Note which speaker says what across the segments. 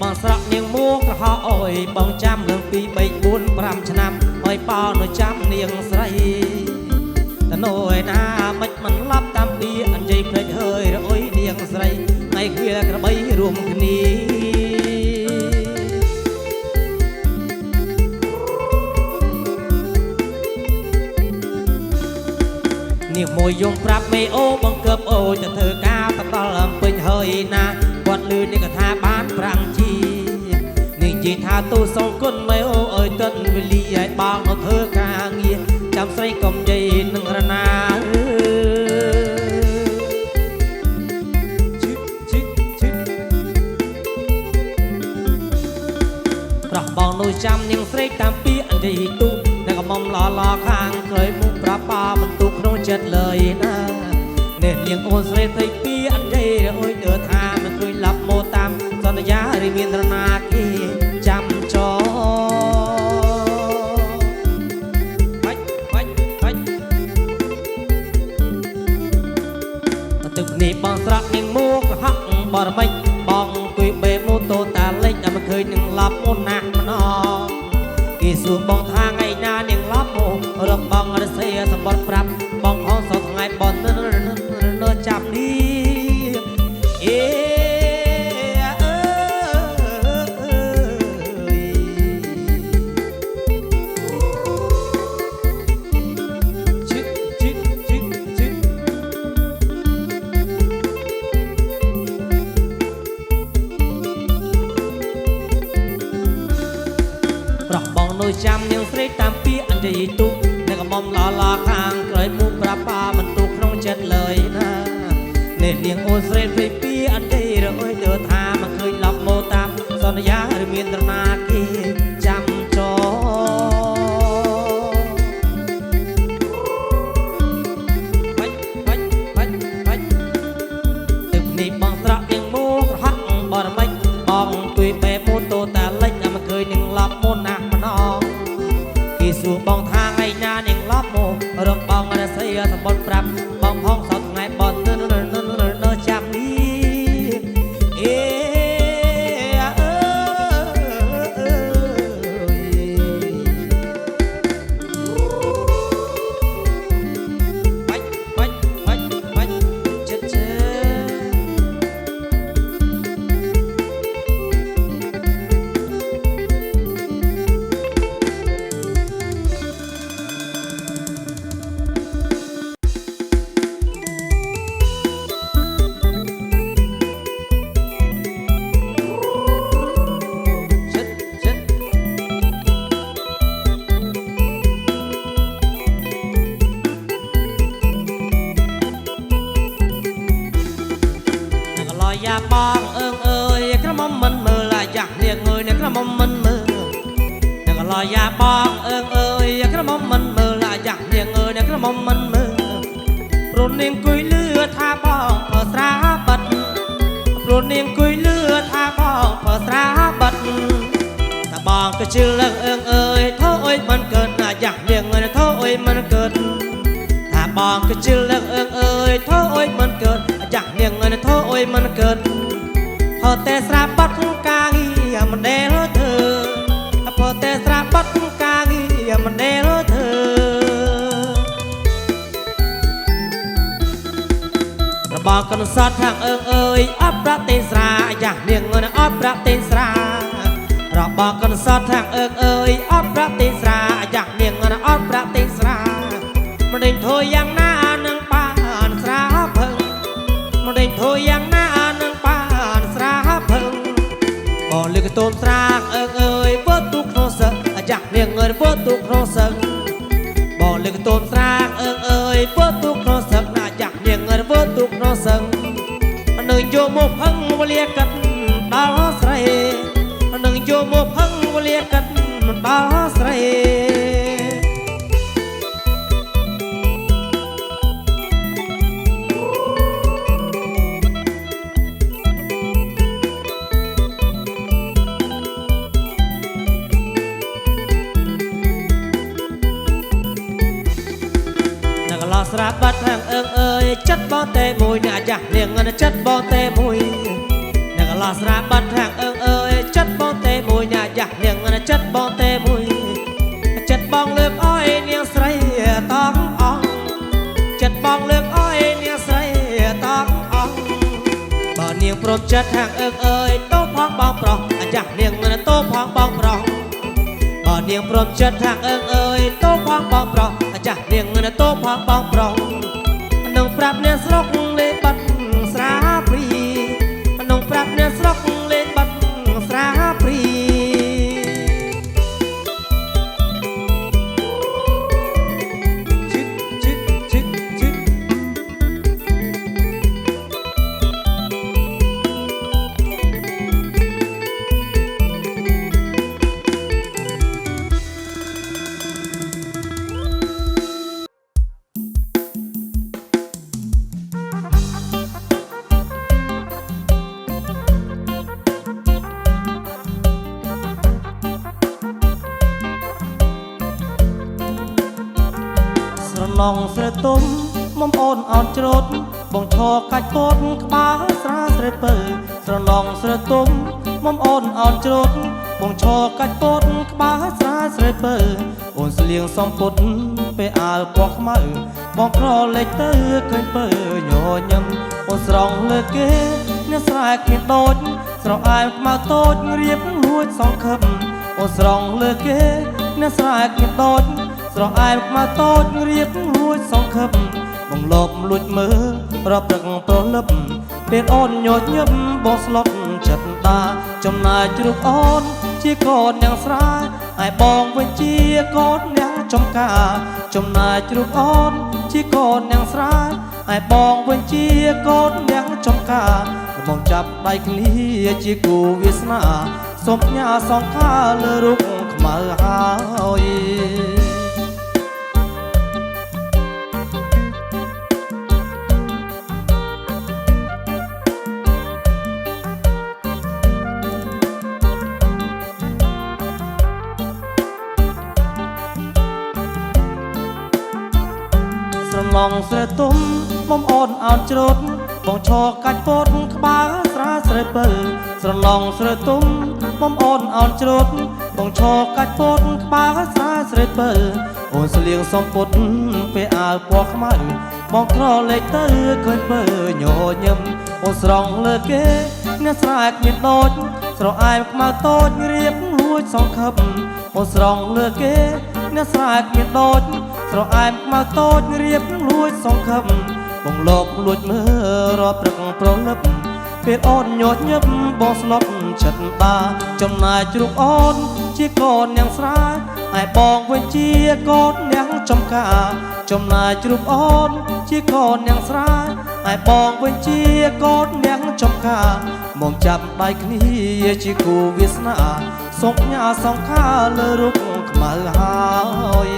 Speaker 1: បងស្រក់នាងមួកហោអើយបងចាំរឿងពី3 4 5ឆ្នាំហើយប៉ោនៅចាំនាងស្រីតណយណាមិនមិនឡាប់តាមពីអញ្ជើញភ្លេចហើយរអុយនាងស្រីថ្ងៃឃ្វាលក្របីរួមគ្នានាងមួយយងប្រាប់មេអូបងកើបអូយទៅធ្វើការតដល់អំពេញហើយណាគាត់លឺនាងថាបានប្រាំងជីនាងនិយាយថាទូសងគុណមេអូអើយតិនវេលាឲ្យបងមកធ្វើការងារចាំស្រីកុំនិយាយនឹងរណាប្រោះបងនោះចាំនាងស្រីតាមពីអញ្ជើញទូនៅកំមុំឡខាងក្រោយមុខប្រាប់ប៉ាមិនទូក្នុងចិត្តលើយណានេះនាងអូនស្រីទៅពីអញ្ជើញអើយដើរថាមិនឃើញឡាប់មកតាមសន្យាឬមានរណាគេចាំចោទឹកនេះបងស្រក់នាងមួកហក់បរមិចបងគួយបេម៉ូតូតាលិចតែមិនឃើញនឹងឡាប់មុនណាស់ម្ដងគេសួរបងថាថ្ងៃណានាងឡាប់មករំបងរសេសម្បត្តិប្រាប់បងផងសោះថ្ងៃបងនៅចាប់នេះអេប្រោះបងនៅចាំនាងស្រីតាមពីអញ្ជើញទូនៅកំមុំឡខាងក្រោយមុខប្រាប់ប៉ាមិនទូក្នុងចិត្តលើយណានេះនាងអូនស្រីព្រៃពីអញ្ជើញរអើយដើរថាមិនឃើញឡប់មកតាមសន្យាឬមានរណាគេចាំចោទឹកនេះបងស្រក់នាងមួករហ័កបរមិចបងទួយបេម៉ូតូតាលិចមិនឃើញនឹងឡប់មុនណាស់ម្ដងគេសួរបងថាថ្ងៃណានាងឡប់មករំបងរសេសម្បត្តិប្រាប់បងផងសោះថ្ងៃបងនៅចាំនេះអេបាច់ចិត្តយ៉ាបងអើយក្រមុំមិនមើលយ៉ាស់នាងអើយនាងក្រមុំមិនមើលនាងឡយ៉ាបងអើយក្រមុំមិនមើលយ៉ាស់នាងអើយនាងក្រមុំមិនមើលព្រោះនាងគួយលឺថាបងប្រើស្រាបាត់ព្រោះនាងគួយលឺថាបងប្រើស្រាបាត់ថាបងក៏ជឿលើអើយធោអើយមិនកើតណាយ៉ាស់នាងអើយធោអើយមិនកើតថាបងក៏ជឿលើអើយធោអើយមិនកើតយ៉ាស់នាងអើយធោអើយមិនកើតហត់តែស្រាបាត់កាងារមិនដែលធ្វើហត់តែស្រាបាត់កាងារមិនដែលធ្វើរបស់កនសតខាងអើយអត់ប្រាក់ទេស្រាយ៉ាស់នាងអើយអត់ប្រាក់ទេស្រារបស់កនសតខាងអើយអត់ប្រាក់ទេស្រាយ៉ាស់នាងអើយអត់ប្រាក់ទេស្រាមិនដេញធ្វើយ៉ាងណានឹងបានស្រាភឹងមិនដេញធ្វើយ៉ាងណានឹងបានស្រាភឹងបងលើកតូនស្រាអើយធ្វើទុកក្នុងសឹកយ៉ាស់នាងអើយធ្វើទុកក្នុងសឹកបងលើកតូនស្រាអើយធ្វើទុកក្នុងសឹកណាយ៉ាស់នាងអើយធ្វើទុកក្នុងសឹកនឹងយកមកផឹងវលាកាត់ដល់ស្រីនឹងយកមកផឹងវលាកាត់ដល់ស្រី ស្រាប់បាត់ខាងអើយចិត្តបងតែមួយអ្នកចាស់នាងចិត្តបងតែមួយអ្នកក ឡាស្រាបាត់ខាងអើយចិត្តបងទេមួយញ៉ាយ៉ាស់នាងចិត្តបងទេមួយចិត្តបងលើកអើយនាងស្រីតងអងចិត្តបងលើកអើយនាងស្រីតងអងបើនាងព្រមចិត្តខាងអើយតោផងបងប្រុសអាយ៉ាស់នាងតោផងបងប្រុសបើនាងព្រមចិត្តខាងអើយតោផងបងប្រុសអាយ៉ាស់នាងតោផងបងប្រុសនឹងប្រាប់អ្នកស្រុកលេបាត់ស្រាព្រីនឹងប្រាប់អ្នកស្រុកលេបាត់ស្រាព្រីឡងស្រែទុំមុំអូនអោនច្រូតបងឈរកាច់ពតក្បាលស្រាស្រែពើស្រឡងស្រែទុំមុំអូនអោនច្រូតបងឈរកាច់ពតក្បាលស្រាស្រែពើអូនស្លៀងសំពត់ពេលអាវពណ៌ខ្មៅបងក្រលេចទៅឃើញពើញញឹមអូនស្រង់លើគេអ្នកស្រែគ្មានដូចស្រអែមខ្មៅតូចរៀបលួចសងខឹមអូនស្រង់លើគេអ្នកស្រែគ្មានដូចស្រអែមខ្មៅតូចរៀបលួចសងខឹមបងលបលួចមើលរាប់ព្រឹកប្រលឹបពេលអូនញញឹមបងស្លុតចិត្តតាចំណាយជ្រូកអូនជាកូនយ៉ាងស្រែហើយបងវិញជាកូនយ៉ាងចំការចំណាយជ្រូកអូនជាកូនយ៉ាងស្រែហើយបងវិញជាកូនយ៉ាងចំការបងចាប់ដៃគ្នាជាគូវាសនាសូមផ្ញើសងខាលើរូបខ្មៅហើយឡងស្រែទុំមុំអូនអោនច្រូតបងឈរកាច់ពតក្បាលស្រាស្រែពើស្រឡងស្រែទុំមុំអូនអោនច្រូតបងឈរកាច់ពតក្បាលស្រាស្រែពើអូនស្លៀងសំពត់ពេលអាវពណ៌ខ្មៅបងក្រលេចទៅឃើញពើញញឹមអូនស្រង់លើគេអ្នកស្រែគ្មានដូចស្រអែមខ្មៅតូចរៀបលួចសងខឹមអូនស្រង់លើគេអ្នកស្រែគ្មានដូចស្រអែមខ្មៅតូចរៀបលួចសងខឹមបងលបលួចមើលរាប់ព្រឹកប្រលឹបពេលអូនញញឹមបងស្លុតចិត្តតាចំណាយជ្រូកអូនជាកូនយ៉ាងស្រែហើយបងវិញជាកូនយ៉ាងចំការចំណាយជ្រូកអូនជាកូនយ៉ាងស្រែហើយបងវិញជាកូនយ៉ាងចំការមកចាប់ដៃគ្នាជាគូវាសនាសូមផ្ញើសងខាលើរូបខ្មៅហើយ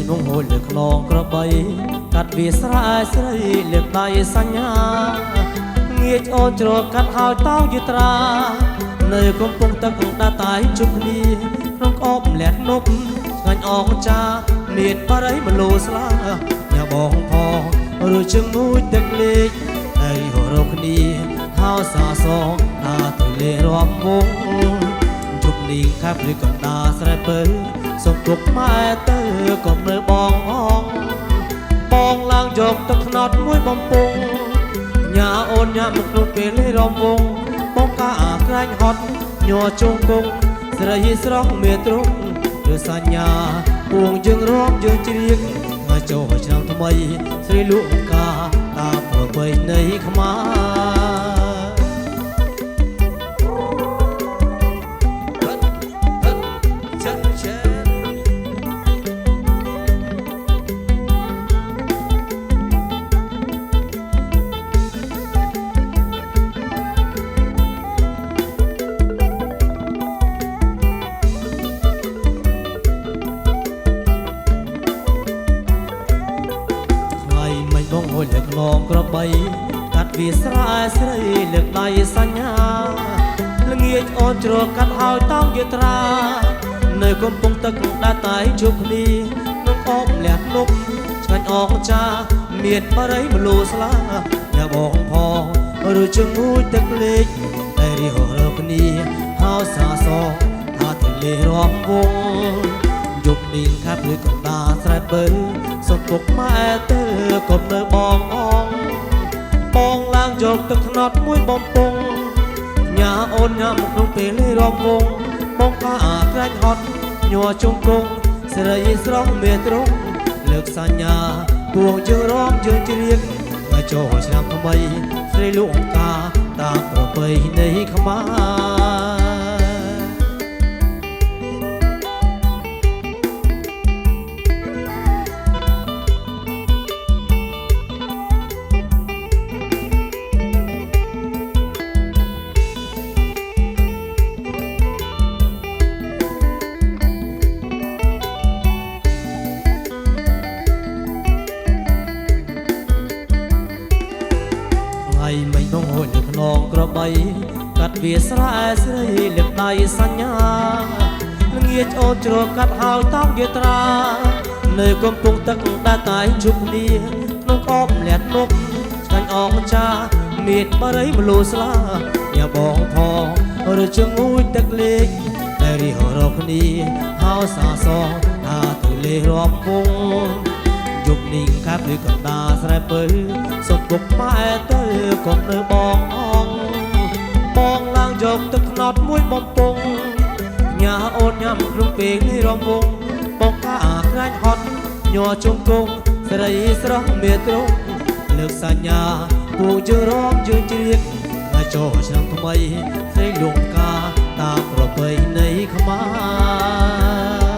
Speaker 1: បងហូចលើខ្នងក្របីកាត់វាស្រែស្រីលើកដៃសញ្ញាងាចអូនជ្រកកាត់ហើយតោងយត្រានៅកំពង់ទឹកដាតាយជុំគ្នាក្នុងក្អបលាក់នប់ឆ្ងាញ់អងចាមានបរិយមលោស្លាញ៉ាបងផងឬជាមួយទឹកលេខហើយរកគ្នាហៅសាសងតាទៅលេរាប់វងជុំនាងខាប់ឬកណ្ដាស្រែពើសុំទុកម៉ែទៅក៏មើលបងអងបងឡើងយកទឹកខ្នត់មួយបំពង់ញ៉ាអូនញ៉ាមកនោះពេលលេរំវងបងកាក្រែងហត់ញ័រជុំគង់ស្រីស្រស់មេទ្រុងឬសញ្ញាពួងយើងរំយើងជ្រៀងមកចូលឆ្នាំថ្មីស្រីលក់កាតាមប្រពៃណីខ្មែរលើកឡងក្របីកាត់ ត់វាស្រែស្រីលើកដៃសញ្ញាល្ងាចអូនជ្រកកាត់ហើយតោងយត្រានៅកំពង់ទឹកដែលតែជួបគ្នានឹងអបលះនប់ឆ្ងាញ់អងចាមានបរិយមលូស្លាយ៉ាបងផងឬជាមួយទឹកលេខតែរីហរគ្នាហៅសាសថាទៅលេរំវងយប់នេះខាត់ឬកណ្ដាស្រែបើសុំពុកម៉ែទៅកុំនៅបងអងបងឡើងយកទឹកថ្នត់មួយបំពង់ញ៉ាអូនញ៉ាំក្នុងពេលលេរំវងបងក៏ក្រែងហត់ញ័រជង្គង់ស្រីស្រស់មេត្រង់លើកសញ្ញាពួងយើងរំយើងជ្រៀងមកចូលឆ្នាំថ្មីស្រីលក់កាតាមប្រពៃណីខ្មែរមិនបងហួយនៅក្នុងក្របីកាត់វាស្រែស្រីលើកដៃសញ្ញាល្ងាចអូនជ្រកកាត់ហើយតោងយត្រានៅកំពង់ទឹកដែលតែជួបគ្នាក្នុងអបលះនប់ឆ្ងាញ់អងចាមានបរិយមលូស្លាយ៉ាបងផងឬជាមួយទឹកលេខតែរីហរគ្នាហៅសាសថាទៅលេរំវងយប់នេះខាប់ឬកណ្ដាស្រែបើសុំពុកម៉ែទៅកុំនៅបងអងបងឡើងយកទឹកថ្នត់មួយបំពង់ញ៉ាអូនញ៉ាំក្នុងពេលនេះរំវងបងកាក្រែងហត់ញ័រជង្គង់ស្រីស្រស់មេត្រង់លើកសញ្ញាពួកយើងរំយើងជ្រៀងមកចូលឆ្នាំថ្មីស្រីលក់កាតាមប្រពៃណីខ្មែរ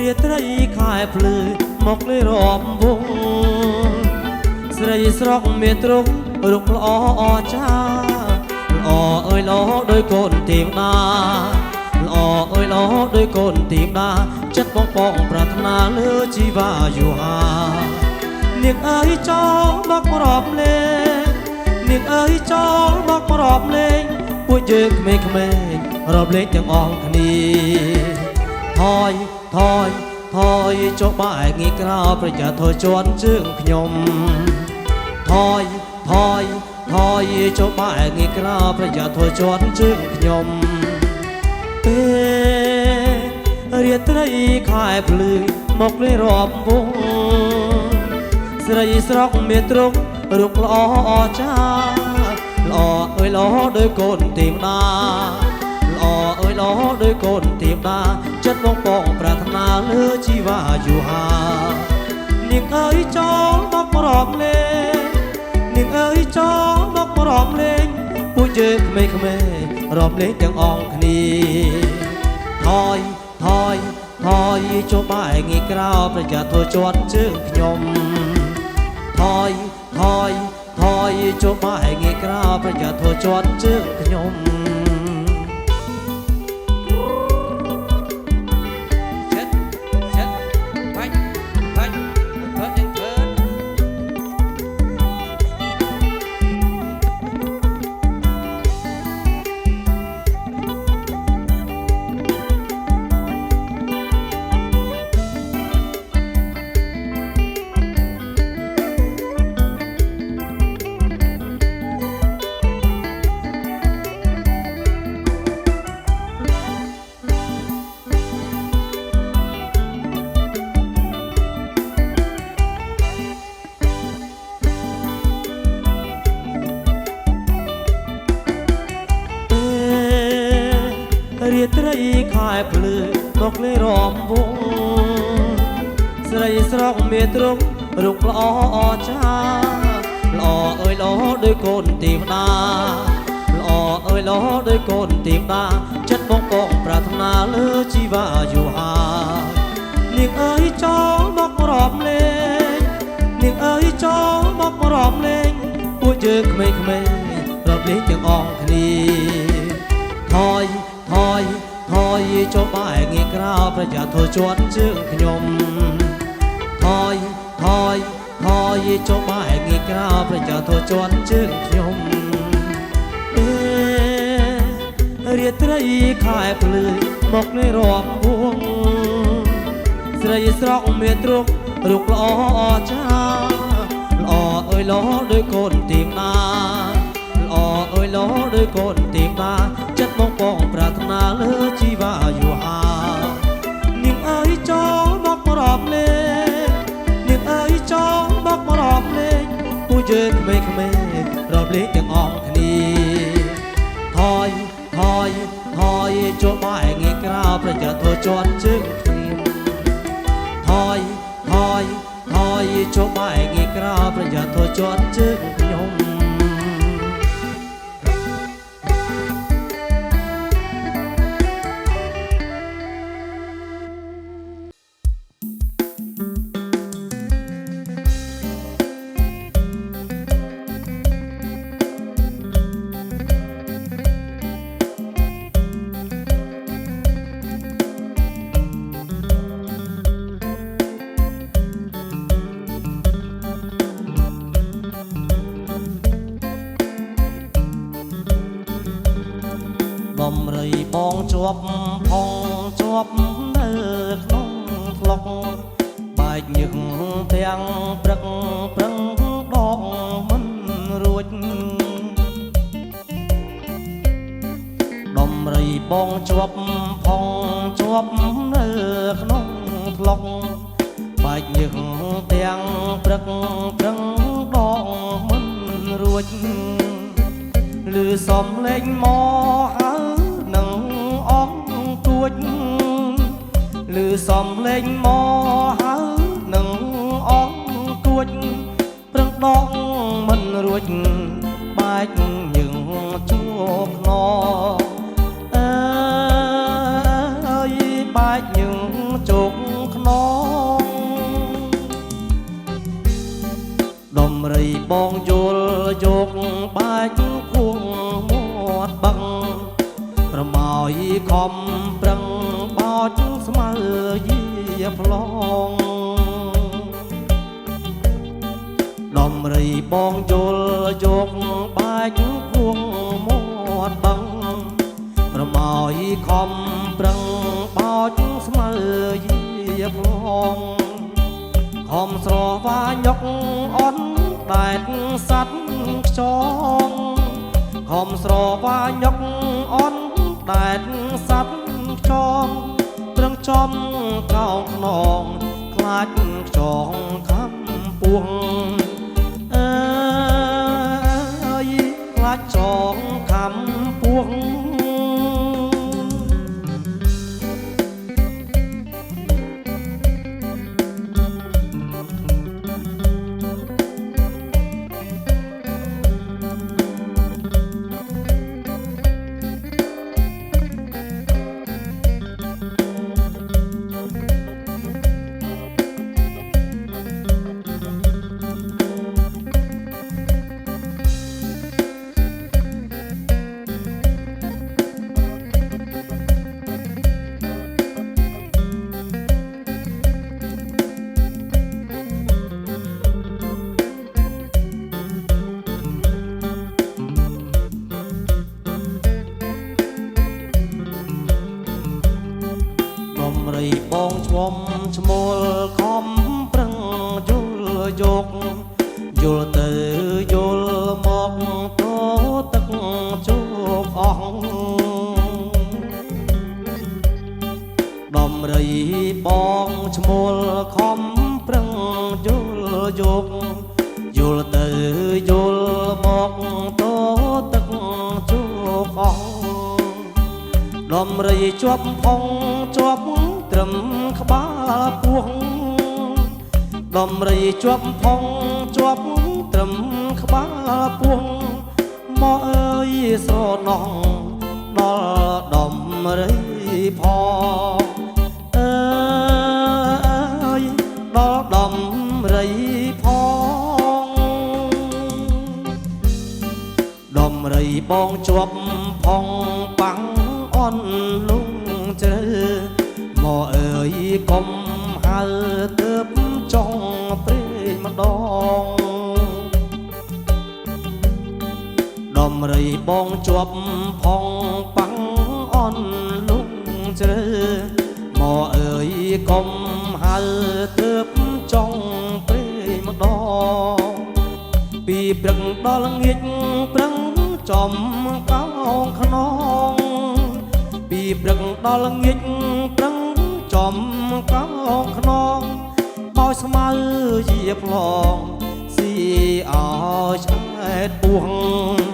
Speaker 1: រាត្រីខែភ្លឺមកលេរំវងស្រីស្រស់មេត្រង់រុកល្អអចាល្អអើយល្អដោយកូនទេវតាល្អអើយល្អដោយកូនទេវតាចិត្តបងបងប្រាថ្នាលើជីវាយុហានាងអើយចូលមករំលេងនាងអើយចូលមករំលេងពួកយើងក្មេងៗរំលេងទាំងអស់គ្នាថយថយចុះបែកងាយក្រោប្រយ័ត្នថយជន់ជើងខ្ញុំថយចុះបែកងាយក្រោប្រយ័ត្នថយជន់ជើងខ្ញុំពេលរាត្រីខែភ្លឺមកលេរំវងស្រីស្រស់មានទ្រង់រូបល្អអចាល្អអើយល្អដោយកូនទេវតាល្អអើយល្អដោយកូនទេវតាចិត្តបងបងប្រាថ្នាលើជីវាយុហានាងអើយចូលមករំលេងនាងអើយចូលមករំលេងពួកយើងក្មេងៗរំលេងទាំងអស់គ្នាថយចុះបែកងាយក្រោប្រយ័ត្នធ្វើជាន់ជើងខ្ញុំថយចុះបែកងាយក្រោប្រយ័ត្នធ្វើជាន់ជើងខ្ញុំ
Speaker 2: អ
Speaker 1: រាត្រីខែភ្លឺមកលេរំវងស្រីស្រកមេទ្រង់រូបល្អចាល្អអើយល្អដោយកូនទេវតាល្អអើយល្អដោយកូនទេវតាចិត្តបងបងប្រាថ្នាលើជីវ៉ាយូហានាងអើយចូលមករំលេងនាងអើយចូលមករំលេងពួកយើងក្មេងៗរំលេងទាំងអស់គ្នាថយថយថយចូលបែកងាកក្រៅប្រយ័ត្នធ្វើជាប់ជើងខ្ញុំថយថយថយចូលបែកងាកក្រៅប្រយ័ត្នធ្វើជាប់ជើងខ្ញុំរាត្រីខែភ្លឺមកនៃរាប់វងស្រីស្រកមានទ្រង់រូបល្អចាល្អអើយល្អដោយកូនទៀងណាល្អអើយល្អដោយកូនទៀងណាចិត្តបងបងប្រាថ្នាលើជីវ៉ាយូហានាងអើយចូលមករំលេងនាងអើយចូលមករំលេងពួកយើងក្មេងៗរំលេងទាំងអស់គ្នាថយថយថយចូលបែកងាកក្រៅប្រយ័ត្នធ្វើជាប់ជើងខ្ញុំថយថយថយចូលបែកងាកក្រៅប្រយ័ត្នធ្វើជាប់ជើងខ្ញុំដំរីបងជាប់ផងជាប់នៅក្នុងថ្លុកបែកញឹកទាំងព្រឹកប្រឹងដកមិនរួចដំរីបងជាប់ផងជាប់នៅក្នុងថ្លុកបែកញឹកទាំងព្រឹកប្រឹងដកមិនរួចឮសំឡេងមកនឹងអស់ទួចឮសំឡេងមកនឹងអស់ទួចប្រឹងដកមិនរួចបែកយើងជួបខ្នអើយបែកយើងជោគខ្នងដំរីបងយល់យកបែកគួងមាត់បឹងប្រមោយខំប្រឹងបោចស្មើយាប្លងដំរីបងយល់យកបែកគួងមាត់បឹងប្រមោយខំប្រឹងបោចស្មើយាប្លងខំស្រវាញុកអន់ដែកសัตว์ខ្ចងខំស្រវាញុកអន់ដែកសัตว์ខ្ចងត្រឹងចំកោខ្នងខ្លាចខ្ចងខំពួងអើយខ្លាចខ្ចងខំពួងបងឈ្មោះឈ្មោលខំប្រឹងយល់យកយល់ទៅយល់មកតទឹកជោគអស់ដំរីបងឈ្មោលខំប្រឹងយល់យកយល់ទៅយល់មកតទឹកជោគអស់ ដុំរីជាប់ផងជាប់ត្រឹមក្បាលពោះដុំរីជាប់ផងជាប់ត្រឹមក្បាលពោះមកអើយស្រណងដល់ដុំរីផងអើយដល់ដុំរីផងដុំរីបងជាប់ផងប៉ាំងអន់លងជ្រៅមកអើយកុំហៅទើបចង់ព្រេងម្ដងដុំរីបងជាប់ផងប៉ាំងអន់លងជ្រៅមកអើយកុំហៅទើបចង់ព្រេងម្ដងពីព្រឹកដល់ល្ងាចព្រឹងចំកោងខ្នងពីព្រឹកដល់ល្ងាចព្រឹងចំកោងខ្នងបោស្មៅជាប្លងស៊ីឲ្យឆ្អែតពួង